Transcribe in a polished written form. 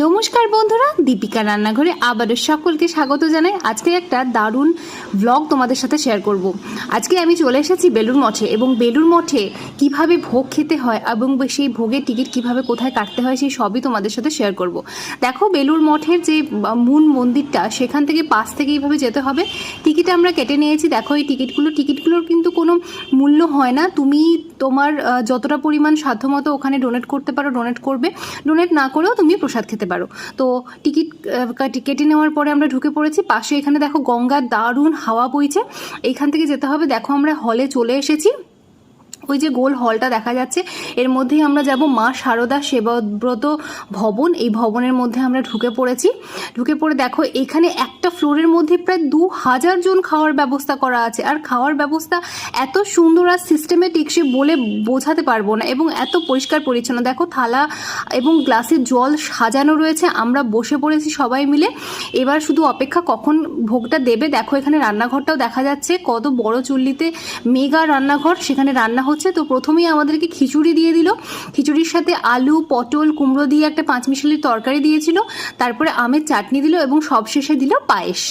নমস্কার বন্ধুরা, দীপিকা রান্নাঘরে আবারও সকলকে স্বাগত জানাই। আজকে একটা দারুণ ব্লগ তোমাদের সাথে শেয়ার করব। আজকে আমি চলে এসেছি বেলুড় মঠে, এবং বেলুড় মঠে কিভাবে ভোগ খেতে হয় এবং সেই ভোগের টিকিট কিভাবে কোথায় কাটতে হয় সেই সবই তোমাদের সাথে শেয়ার করব। দেখো, বেলুড় মঠের যে মূল মন্দিরটা, সেখান থেকে পাশ থেকে এইভাবে যেতে হবে। টিকিট আমরা কেটে নিয়েছি। দেখো, এই টিকিটগুলোর কিন্তু কোনো মূল্য হয় না। তুমি তোমার যতটা পরিমাণ সাধ্যমতো ওখানে ডোনেট করতে পারো, ডোনেট করবে। ডোনেট না করেও তুমি প্রসাদ খেতে পারো। তো টিকিট কেটে নেওয়ার পরে আমরা ঢুকে পড়েছি। পাশে এখানে দেখো গঙ্গার দারুণ হাওয়া বইছে। এইখান থেকে যেতে হবে। দেখো, আমরা হলে চলে এসেছি। ওই যে গোল হলটা দেখা যাচ্ছে, এর মধ্যেই আমরা যাব মা শারদা সেবাব্রত ভবন। এই ভবনের মধ্যে আমরা ঢুকে পড়েছি। ঢুকে পড়ে দেখো, এখানে একটা ফ্লোরের মধ্যে প্রায় 2000 জন খাওয়ার ব্যবস্থা করা আছে। আর খাওয়ার ব্যবস্থা এত সুন্দর আর সিস্টেমেটিক, সে বলে বোঝাতে পারবো না। এবং এত পরিষ্কার পরিচ্ছন্ন। দেখো, থালা এবং গ্লাসে জল সাজানো রয়েছে। আমরা বসে পড়েছি সবাই মিলে। এবার শুধু অপেক্ষা কখন ভোগটা দেবে। দেখো, এখানে রান্নাঘরটাও দেখা যাচ্ছে, কত বড় চুল্লিতে মেগা রান্নাঘর, সেখানে রান্না হচ্ছে। তো প্রথমেই আমাদেরকে খিচুড়ি দিয়ে দিল। খিচুড়ির সাথে আলু, পটল, কুমড়ো দিয়ে একটা 5 মিশালির তরকারি দিয়েছিল। তারপরে আমের চাটনি দিল এবং সবশেষে দিল পায়েস।